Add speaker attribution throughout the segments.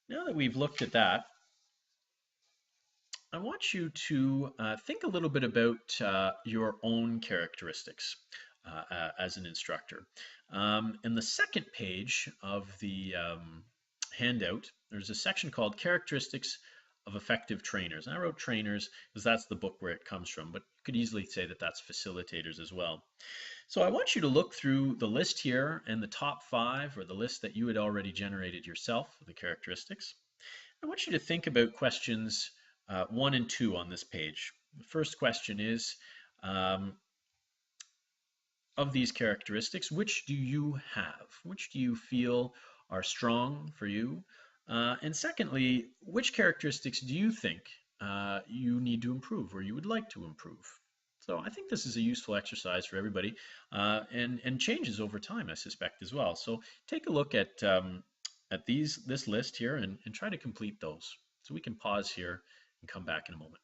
Speaker 1: Now that we've looked at that, I want you to think a little bit about your own characteristics as an instructor. In the second page of the handout, there's a section called Characteristics of Effective Trainers. And I wrote trainers because that's the book where it comes from, but you could easily say that that's facilitators as well. So I want you to look through the list here and the top 5, or the list that you had already generated yourself, the characteristics. I want you to think about questions 1 and 2 on this page. The first question is, um, of these characteristics, which do you have? Which do you feel are strong for you? And secondly, which characteristics do you think you need to improve or you would like to improve? So I think this is a useful exercise for everybody, and changes over time, I suspect, as well. So take a look at this list here and try to complete those. So we can pause here and come back in a moment.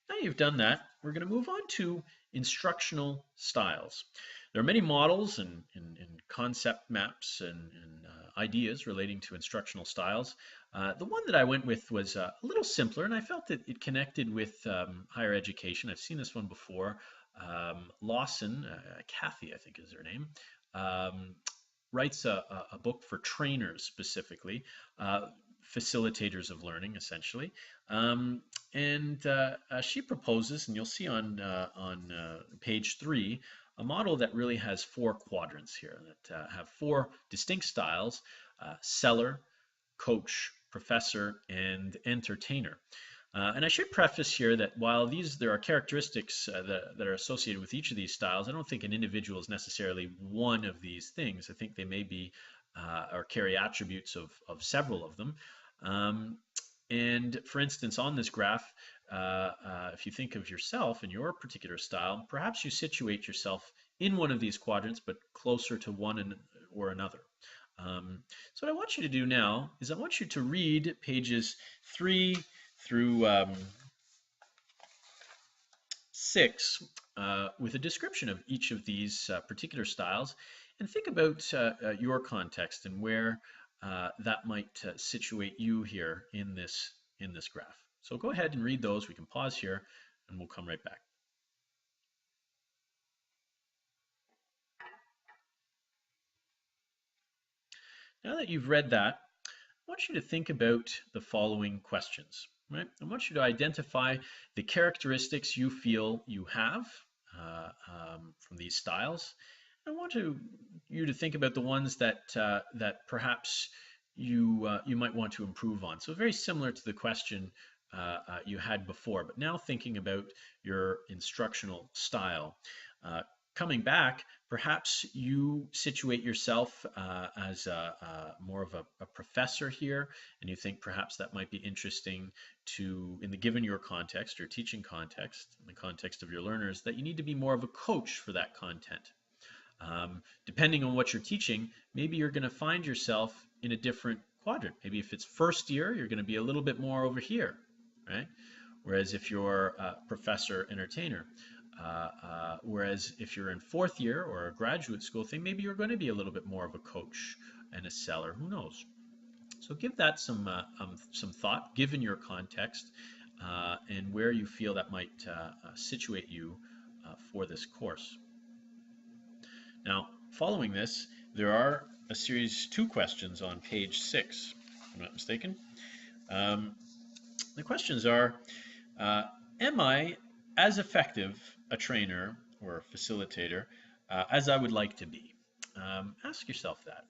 Speaker 1: Now you've done that, we're going to move on to instructional styles. There are many models and concept maps and ideas relating to instructional styles. The one that I went with was a little simpler, and I felt that it connected with higher education. I've seen this one before. Lawson, Kathy, I think is her name, writes a book for trainers specifically, facilitators of learning, essentially. And she proposes, and you'll see on page 3, a model that really has 4 quadrants here that have 4 distinct styles: seller, coach, professor, and entertainer. And I should preface here that while there are characteristics that are associated with each of these styles, I don't think an individual is necessarily one of these things. I think they may be or carry attributes of several of them. And for instance, on this graph, if you think of yourself and your particular style, perhaps you situate yourself in one of these quadrants, but closer to one or another. So what I want you to do now is I want you to read pages 3 through 6 with a description of each of these particular styles, and think about your context and where that might situate you here in this graph. So go ahead and read those. We can pause here and we'll come right back. Now that you've read that, I want you to think about the following questions. Right? I want you to identify the characteristics you feel you have from these styles. I want you to think about the ones that perhaps you might want to improve on. So very similar to the question you had before, but now thinking about your instructional style. Coming back, perhaps you situate yourself as more of a professor here, and you think perhaps that might be interesting in the given your context, your teaching context, in the context of your learners, that you need to be more of a coach for that content. Depending on what you're teaching, maybe you're going to find yourself in a different quadrant. Maybe if it's first year, you're going to be a little bit more over here, right? Whereas if you're a professor entertainer, whereas if you're in 4th year or a graduate school thing, maybe you're going to be a little bit more of a coach and a seller. Who knows? So give that some thought, given your context and where you feel that might situate you for this course. Now, following this, there are a series 2 questions on page 6, if I'm not mistaken. The questions are, am I as effective a trainer or a facilitator as I would like to be? Ask yourself that.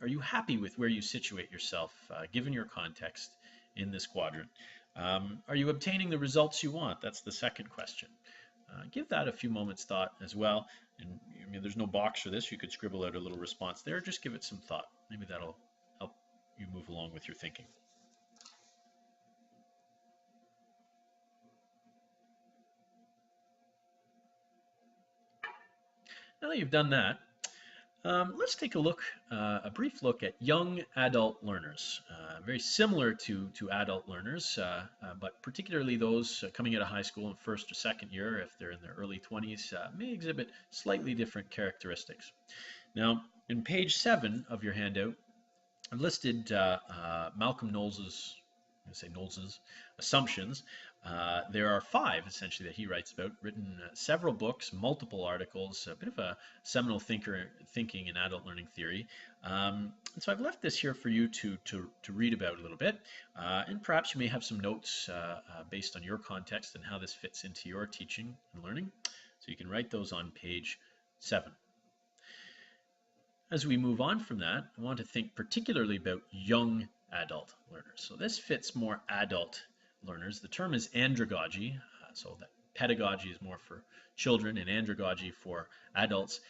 Speaker 1: Are you happy with where you situate yourself, given your context in this quadrant? Are you obtaining the results you want? That's the second question. Give that a few moments thought as well. And I mean, there's no box for this. You could scribble out a little response there. Just give it some thought. Maybe that'll help you move along with your thinking. Now that you've done that, Let's take a brief look at young adult learners. Very similar to adult learners, but particularly those coming out of high school in first or second year, if they're in their early 20s, may exhibit slightly different characteristics. Now, in page 7 of your handout, I've listed Malcolm Knowles's, Knowles's assumptions. There are 5 essentially that he writes about, written several books, multiple articles, a bit of a seminal thinking in adult learning theory. And so I've left this here for you to read about a little bit, and perhaps you may have some notes based on your context and how this fits into your teaching and learning. So you can write those on page 7. As we move on from that, I want to think particularly about young adult learners. So this fits more adult learners. The term is andragogy, so that pedagogy is more for children and andragogy for adults.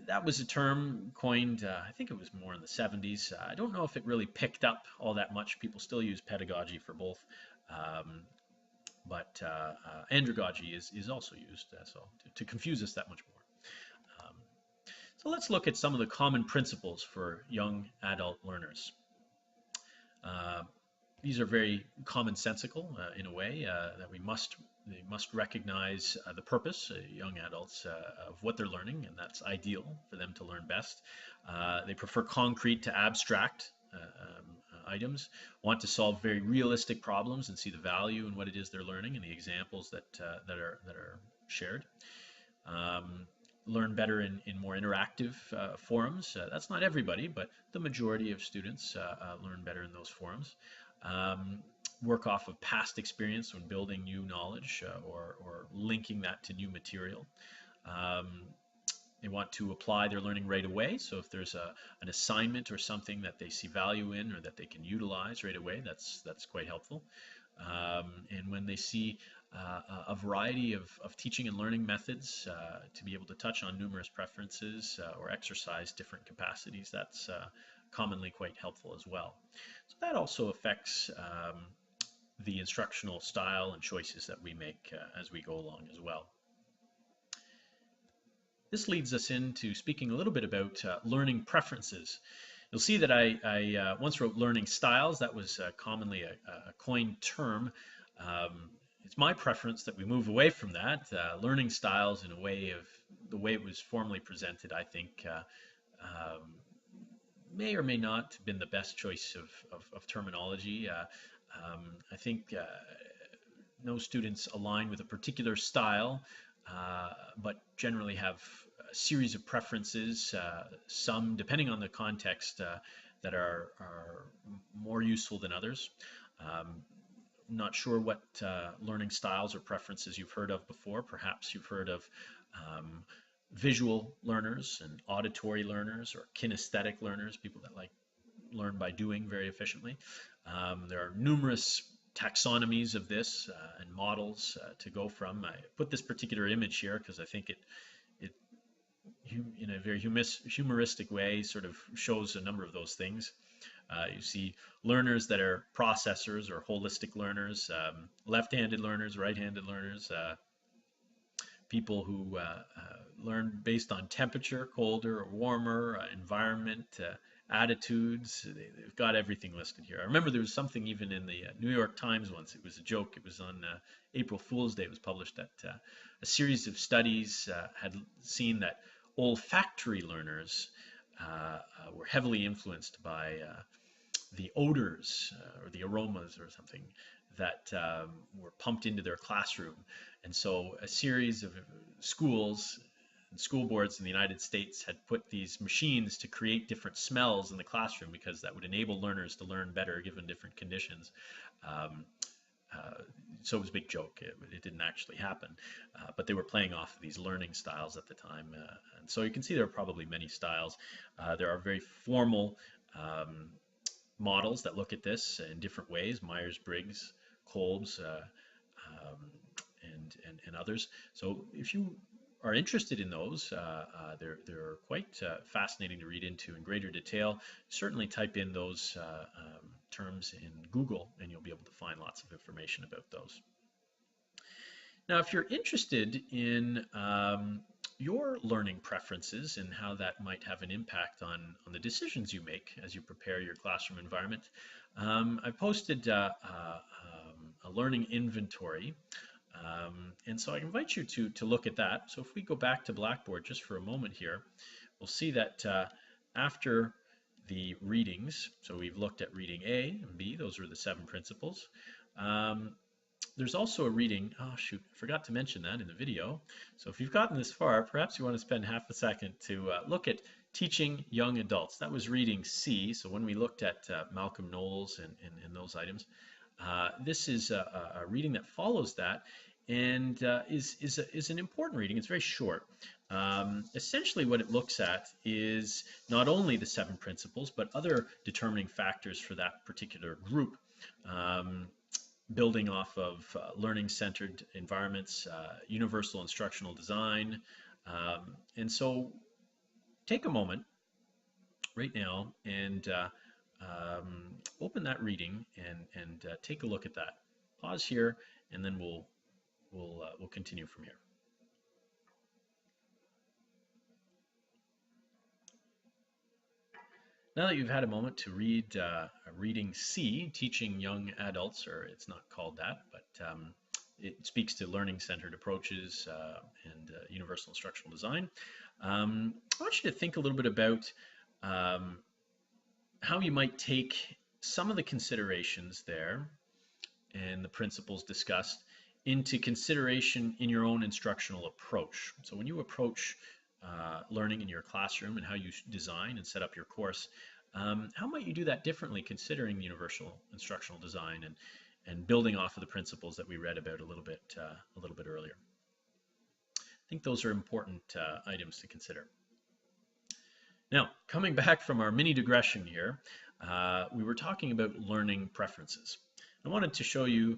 Speaker 1: That was a term coined, I think it was more in the 70s. I don't know if it really picked up all that much. People still use pedagogy for both, but andragogy is also used, so to confuse us that much more. So let's look at some of the common principles for young adult learners. These are very commonsensical in a way that they must recognize the purpose, young adults, of what they're learning, and that's ideal for them to learn best. They prefer concrete to abstract items, want to solve very realistic problems and see the value in what it is they're learning and the examples that are shared. Learn better in more interactive forums. That's not everybody, but the majority of students learn better in those forums. Work off of past experience when building new knowledge or linking that to new material. They want to apply their learning right away. So if there's an assignment or something that they see value in or that they can utilize right away, that's quite helpful. And when they see a variety of teaching and learning methods to be able to touch on numerous preferences or exercise different capacities, that's commonly quite helpful as well. So that also affects the instructional style and choices that we make as we go along as well. This leads us into speaking a little bit about learning preferences. You'll see that I once wrote learning styles. That was commonly a coined term. It's my preference that we move away from that. Learning styles, in a way of the way it was formally presented, I think may or may not have been the best choice of terminology. I think no students align with a particular style, but generally have a series of preferences, some, depending on the context, that are more useful than others. Not sure what learning styles or preferences you've heard of before. Perhaps you've heard of visual learners and auditory learners or kinesthetic learners, people that like learn by doing very efficiently. There are numerous taxonomies of this and models to go from. I put this particular image here because I think it in a very humoristic way sort of shows a number of those things. You see learners that are processors or holistic learners, left-handed learners, right-handed learners, people who learn based on temperature, colder or warmer, environment, attitudes. They've got everything listed here. I remember there was something even in the New York Times once. It was a joke. It was on April Fool's Day. It was published that a series of studies had seen that olfactory learners were heavily influenced by the odors or the aromas or something that were pumped into their classroom. And so a series of schools and school boards in the United States had put these machines to create different smells in the classroom because that would enable learners to learn better given different conditions. So it was a big joke. It didn't actually happen, but they were playing off of these learning styles at the time. And so you can see there are probably many styles. There are very formal models that look at this in different ways, Myers-Briggs, Kolb's, and others. So if you are interested in those, they're quite fascinating to read into in greater detail. Certainly type in those terms in Google and you'll be able to find lots of information about those. Now, if you're interested in your learning preferences and how that might have an impact on the decisions you make as you prepare your classroom environment. I've posted a learning inventory, and so I invite you to look at that. So if we go back to Blackboard just for a moment here, we'll see that after the readings, so we've looked at reading A and B, those are the 7 principles. There's also a reading, oh shoot, I forgot to mention that in the video. So if you've gotten this far, perhaps you want to spend half a second to look at teaching young adults. That was reading C. So when we looked at Malcolm Knowles and those items, this is a reading that follows that and is an important reading. It's very short. Essentially what it looks at is not only the 7 principles, but other determining factors for that particular group. Building off of learning-centered environments, universal instructional design. And so take a moment right now and open that reading and take a look at that. Pause here, and then we'll continue from here. Now that you've had a moment to read reading C, teaching young adults, or it's not called that, but it speaks to learning-centered approaches and universal instructional design. I want you to think a little bit about how you might take some of the considerations there and the principles discussed into consideration in your own instructional approach. So when you approach learning in your classroom and how you design and set up your course, how might you do that differently considering universal instructional design and building off of the principles that we read about a little bit earlier? I think those are important items to consider. Now, coming back from our mini digression here, we were talking about learning preferences. I wanted to show you